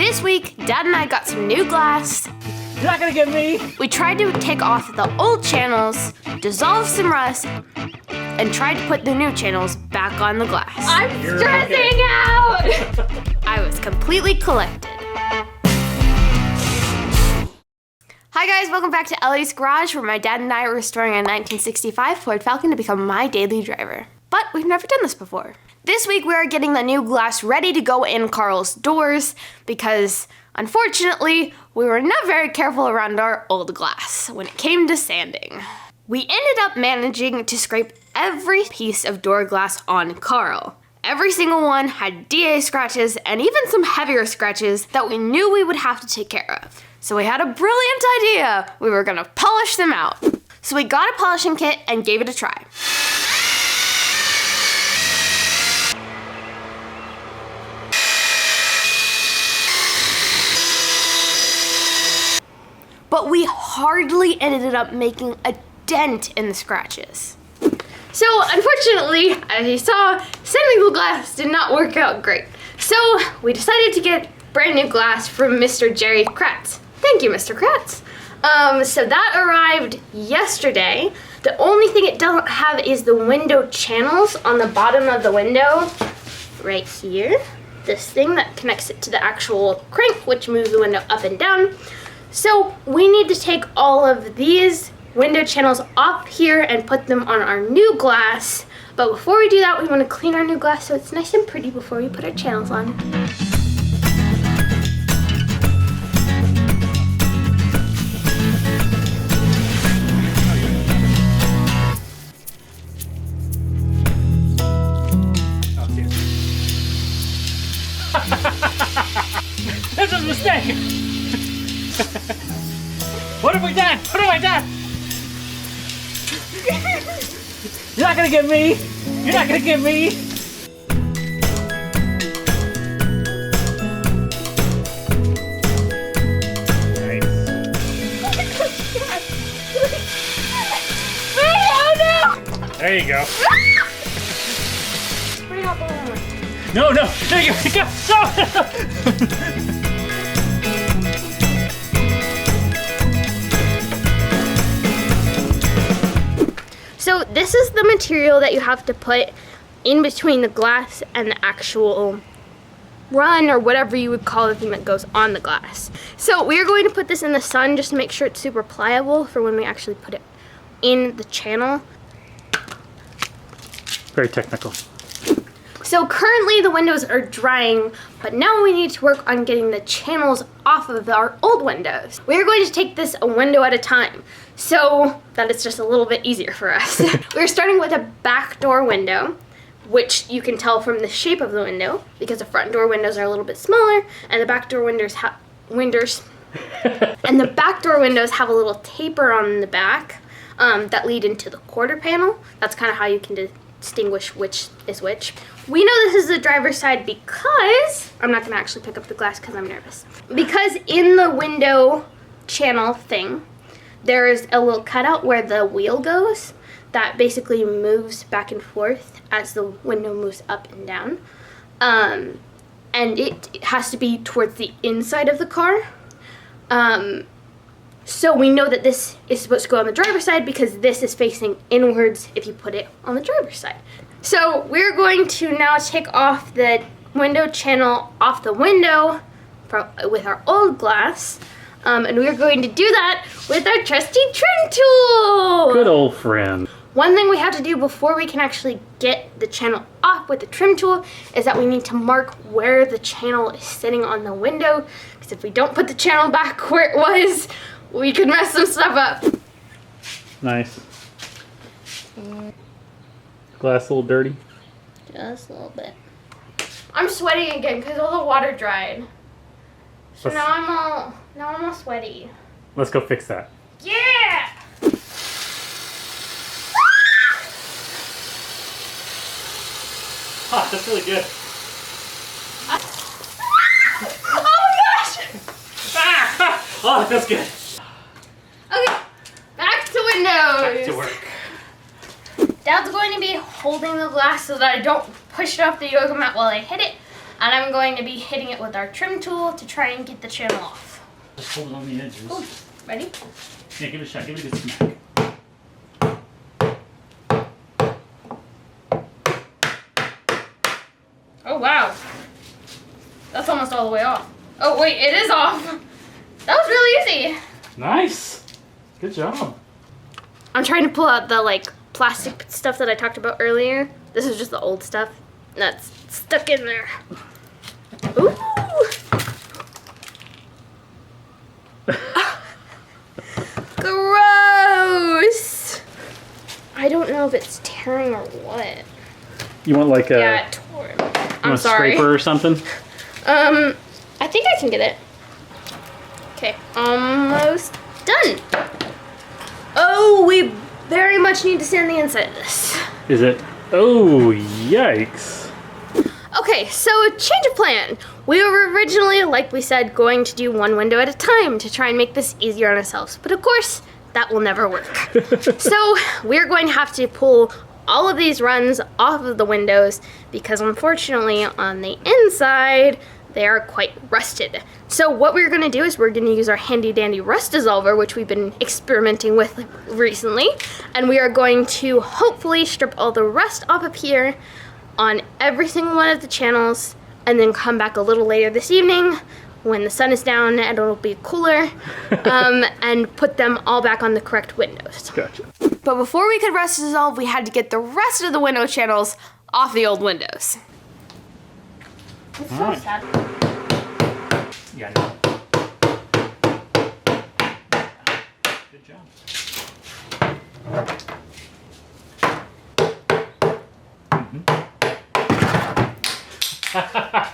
This week, Dad and I got some new glass. You're not gonna get me! We tried to take off the old channels, dissolve some rust, and tried to put the new channels back on the glass. I'm stressing out! I was completely collected. Hi guys, welcome back to Ellie's Garage, where my dad and I are restoring a 1965 Ford Falcon to become my daily driver. But we've never done this before. This week we are getting the new glass ready to go in Carl's doors because, unfortunately, we were not very careful around our old glass when it came to sanding. We ended up managing to scrape every piece of door glass on Carl. Every single one had DA scratches and even some heavier scratches that we knew we would have to take care of. So we had a brilliant idea. We were gonna polish them out. So we got a polishing kit and gave it a try. But we hardly ended up making a dent in the scratches. So unfortunately, as you saw, sanding the glass did not work out great. So we decided to get brand new glass from Mr. Jerry Kratz. Thank you, Mr. Kratz. So that arrived yesterday. The only thing it doesn't have is the window channels on the bottom of the window, right here. This thing that connects it to the actual crank, which moves the window up and down. So we need to take all of these window channels off here and put them on our new glass. But before we do that, we want to clean our new glass so it's nice and pretty before we put our channels on. That's a mistake! What have we done? What have I done? You're not gonna get me! You're not gonna get me! Nice. Oh no! There you go. Spray hot water. No, no! There you go! No! So this is the material that you have to put in between the glass and the actual run, or whatever you would call the thing that goes on the glass. So we are going to put this in the sun just to make sure it's super pliable for when we actually put it in the channel. Very technical. So currently the windows are drying, but now we need to work on getting the channels off of our old windows. We are going to take this a window at a time, so that it's just a little bit easier for us. We're starting with a back door window, which you can tell from the shape of the window, because the front door windows are a little bit smaller, and the back door windows have a little taper on the back that lead into the quarter panel. That's kind of how you can distinguish which is which. We know this is the driver's side because, I'm not gonna actually pick up the glass because I'm nervous. Because in the window channel thing, there is a little cutout where the wheel goes that basically moves back and forth as the window moves up and down. And it has to be towards the inside of the car. So we know that this is supposed to go on the driver's side because this is facing inwards if you put it on the driver's side. So we're going to now take off the window channel off the window with our old glass. And we're going to do that with our trusty trim tool. Good old friend. One thing we have to do before we can actually get the channel off with the trim tool is that we need to mark where the channel is sitting on the window. Because if we don't put the channel back where it was, we could mess some stuff up. Nice. Glass a little dirty? Just a little bit. I'm sweating again because all the water dried. So now I'm all sweaty. Let's go fix that. Yeah! Ah, that's really good. Oh gosh! Ah! Oh, that feels good. Okay, back to windows. Back to work. Dad's going to be holding the glass so that I don't push it off the yoga mat while I hit it. And I'm going to be hitting it with our trim tool to try and get the channel off. Just hold it on the edges. Ooh, ready? Yeah, give it a shot. Give it a good smack. Oh, wow. That's almost all the way off. Oh, wait, it is off. That was really easy. Nice. Good job. I'm trying to pull out the, like, plastic stuff that I talked about earlier. This is just the old stuff that's stuck in there. Ooh. Gross. I don't know if it's tearing or what. You want like a... Yeah, it tore. I'm a sorry. scraper or something? I think I can get it. Okay, almost done. Oh, we very much need to sand the inside of this. Is it? Oh, yikes. Okay, so a change of plan. We were originally, like we said, going to do one window at a time to try and make this easier on ourselves. But of course, that will never work. So we're going to have to pull all of these runs off of the windows because unfortunately on the inside, they are quite rusted. So what we're gonna do is we're gonna use our handy dandy rust dissolver, which we've been experimenting with recently, and we are going to hopefully strip all the rust off of here on every single one of the channels, and then come back a little later this evening when the sun is down and it'll be cooler, and put them all back on the correct windows. Gotcha. But before we could rust dissolve, we had to get the rest of the window channels off the old windows. It's so Alright. sad. Yeah, I know. Good job.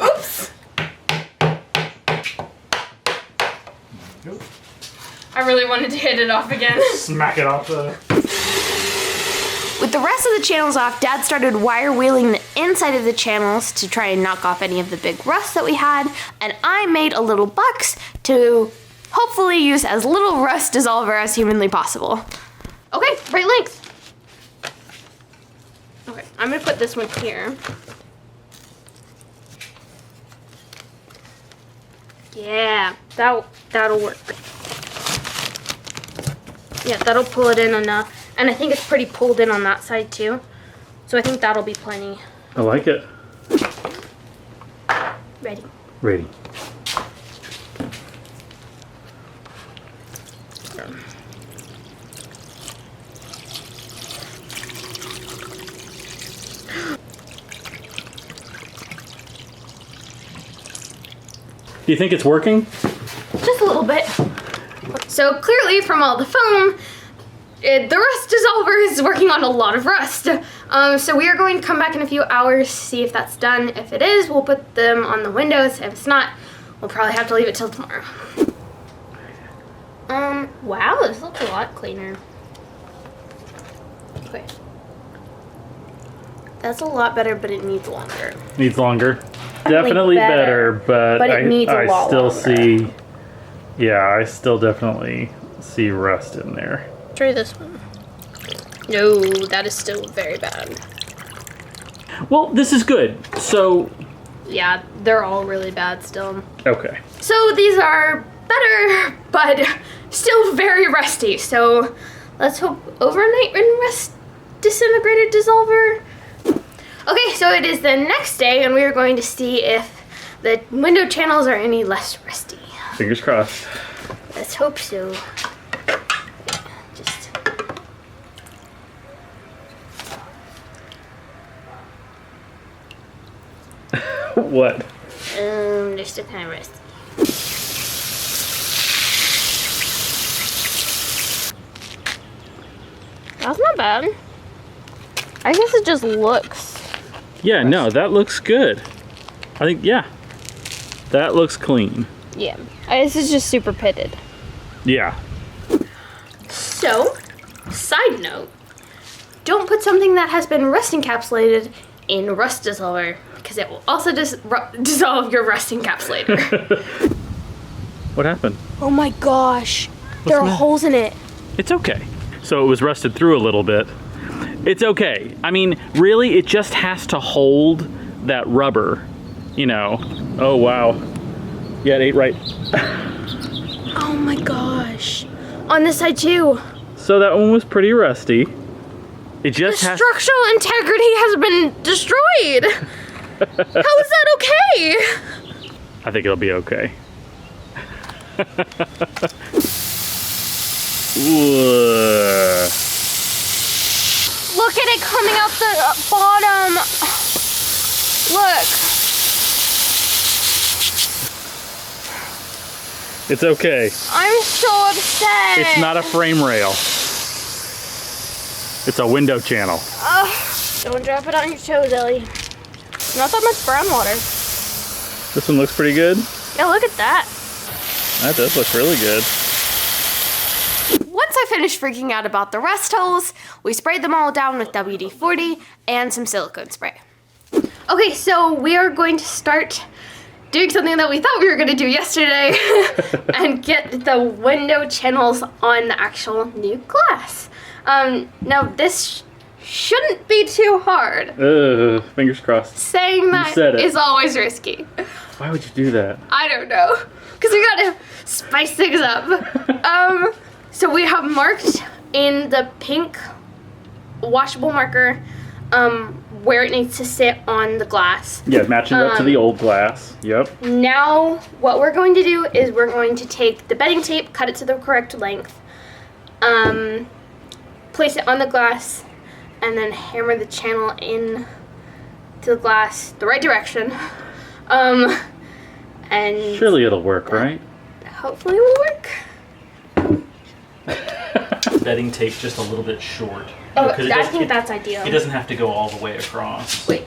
Oops! Go. I really wanted to hit it off again. Smack it off the... With the rest of the channels off, Dad started wire wheeling the inside of the channels to try and knock off any of the big rust that we had, and I made a little box to hopefully use as little rust dissolver as humanly possible. Okay, right length. Okay, I'm gonna put this one here. Yeah, that'll work. Yeah, that'll pull it in enough. And I think it's pretty pulled in on that side too. So I think that'll be plenty. I like it. Ready. Ready. Do you think it's working? Just a little bit. So clearly from all the foam, the rust dissolver is working on a lot of rust. So we are going to come back in a few hours, see if that's done. If it is, we'll put them on the windows. If it's not, we'll probably have to leave it till tomorrow. Wow, this looks a lot cleaner. Okay. That's a lot better, but it needs longer. Needs longer. Definitely better, but it needs a lot still longer. see... Yeah, I still definitely see rust in there. Try this one. No, that is still very bad. Well, this is good. So, Yeah, they're all really bad still. okay. So these are better, but still very rusty. So let's hope overnight and rust disintegrated dissolver. Okay, so it is the next day, and we are going to see if the window channels are any less rusty. Fingers crossed. Let's hope so. Just What? they're still kind of rusty. That's not bad. I guess it just looks. Yeah, no, that looks good. I think, yeah. That looks clean. Yeah. This is just super pitted. Yeah. So, side note, don't put something that has been rust encapsulated in rust dissolver because it will also dissolve your rust encapsulator. What happened? Oh my gosh. There the are matter? holes in it. It's okay. So it was rusted through a little bit. It's okay. I mean, really, it just has to hold that rubber, you know. Oh, wow. Yeah, it ate right. Oh my gosh. On this side too. So that one was pretty rusty. It just The has... structural integrity has been destroyed. How is that okay? I think it'll be okay. Ooh. Look at it coming out the bottom. Look. It's okay. I'm so upset. It's not a frame rail. It's a window channel. Don't drop it on your toes, Ellie. Not that much brown water. This one looks pretty good. Yeah, look at that. That does look really good. Once I finished freaking out about the rust holes, we sprayed them all down with WD-40 and some silicone spray. Okay, so we are going to start doing something that we thought we were going to do yesterday and get the window channels on the actual new glass. Now this shouldn't be too hard. Fingers crossed. Saying that is always risky. Why would you do that? I don't know, because we gotta spice things up. So we have marked in the pink washable marker where it needs to sit on the glass. Yeah, matching up to the old glass. Yep. Now what we're going to do is we're going to take the bedding tape, cut it to the correct length, place it on the glass, and then hammer the channel in to the glass the right direction. And surely it'll work, right? Hopefully it will work. Bedding tape just a little bit short. Oh, I think that's ideal. It doesn't have to go all the way across. Wait.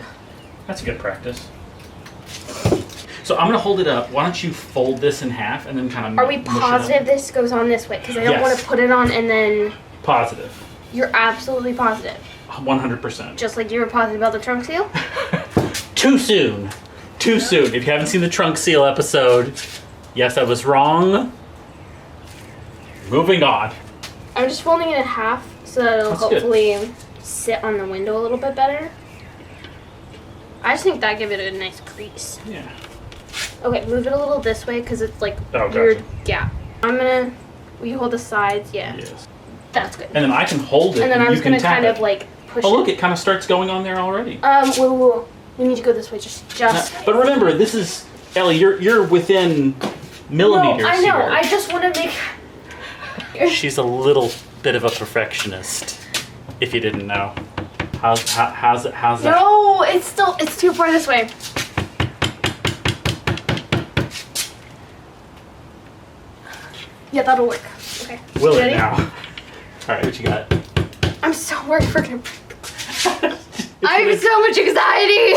That's a good practice. So I'm gonna hold it up. Why don't you fold this in half and then kind of Are we positive this goes on this way? Because I don't want to put it on and then... Positive. You're absolutely positive. 100%. Just like you were positive about the trunk seal? Too soon. Too soon. If you haven't seen the trunk seal episode, yes, I was wrong. Moving on. I'm just folding it in half so that it'll hopefully sit on the window a little bit better. I just think that give it a nice crease. Yeah. Okay, move it a little this way because it's like gotcha. weird gap. Will you hold the sides? Yeah. Yes. That's good. And then I can hold it and then and I was you can gonna kind tap of like push look, it kind of starts going on there already. Whoa. We need to go this way, just. But remember, this is, Ellie, you're within millimeters. No, I know. Here. I just want to make. She's a little bit of a perfectionist, if you didn't know. How's that? No, it's too far this way. Yeah, that'll work. Okay. Will Ready? it now? All right, what you got? I'm so worried we're gonna. I have so much anxiety.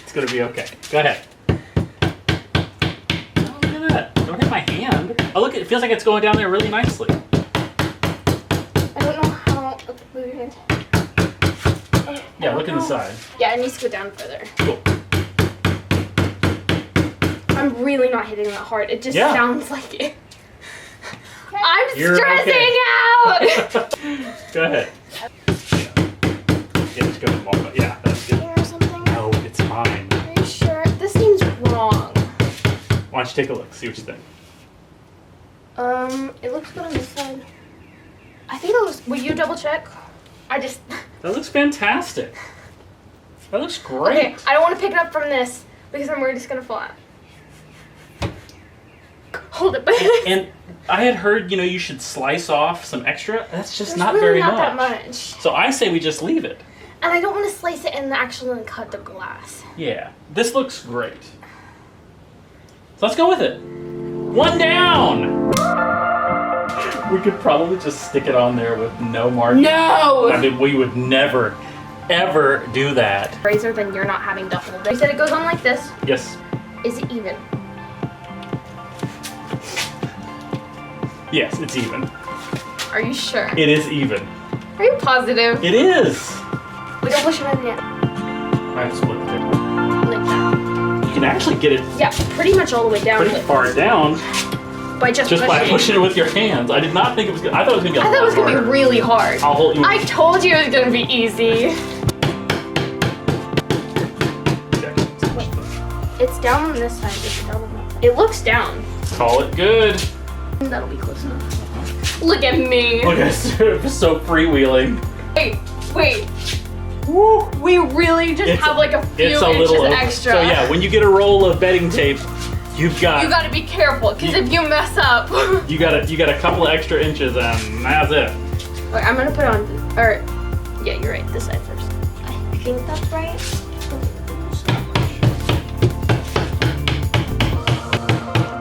It's gonna be okay. Go ahead. Oh, look at that. Don't hit my hand. Oh, look, it feels like it's going down there really nicely. I don't know how. Move your hand. Yeah, look inside. Yeah, it needs to go down further. Cool. I'm really not hitting that hard. It just sounds like it. I'm You're stressing out! Go ahead. Yeah, just go to the ball. Yeah, that's good. Or something? No, it's mine. Are you sure? This seems wrong. Why don't you take a look, see what you think. It looks good on this side. I think it looks. Will you double check? That looks fantastic. That looks great. Okay, I don't want to pick it up from this because I'm worried it's gonna fall out. Hold it. And I had heard, you should slice off some extra. That's just There's not really very not much. that much. So I say we just leave it. And I don't want to slice it and actually cut the glass. Yeah, this looks great. So let's go with it. One down! We could probably just stick it on there with no marking. No! I mean, we would never, ever do that. Razor, then you're not having to hold it. You said it goes on like this. Yes. Is it even? Yes, it's even. Are you sure? It is even. Are you positive? It is! We don't push it in yet. I have to split it there. Like that. You can actually get it Yeah, pretty much all the way down. pretty far down By just by pushing it with your hands. I did not think it was good. I thought it was going to be a lot I thought it was going to harder. be really hard. I'll hold you. I told you it was going to be easy. It's down on this side. Is it down on that side? It looks down. Call it good. That'll be close enough. Look at me. Look at it, so freewheeling. Wait. Woo. We really just have like a few inches extra. So yeah, when you get a roll of bedding tape, you gotta be careful, because if you mess up, you got a couple of extra inches, and that's it. Wait, I'm gonna put it on. Yeah, you're right. This side first. I think that's right.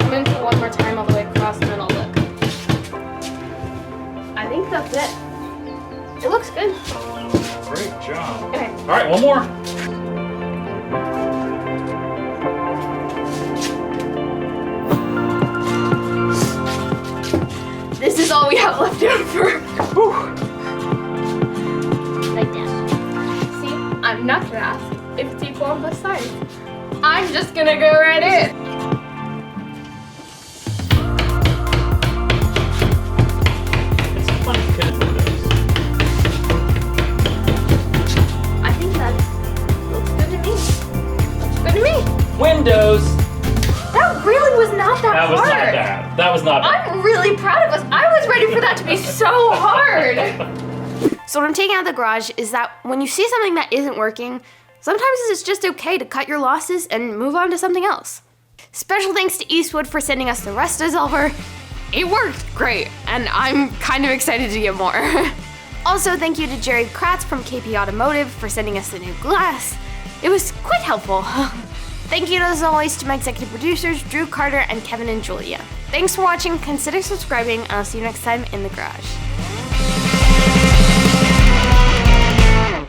I'm gonna do one more time all the way across, and then I'll look. I think that's it. It looks good. Great job. Okay. All right, one more. This is all we have left over. Whew. Like that. See, I'm not gonna ask if it's equal on both sides. I'm just gonna go right in. It's funny because windows. I think that looks good to me. Looks good to me. Windows. That really was not that That was hard. not bad. That was not bad. I'm really proud of us. I was ready for that to be so hard. So what I'm taking out of the garage is that when you see something that isn't working, sometimes it's just okay to cut your losses and move on to something else. Special thanks to Eastwood for sending us the rust dissolver. It worked great, and I'm kind of excited to get more. Also, thank you to Kratz from KP Automotive for sending us the new glass. It was quite helpful. Thank you as always to my executive producers, Drew, Carter, and Kevin and Julia. Thanks for watching, consider subscribing, and I'll see you next time in the garage.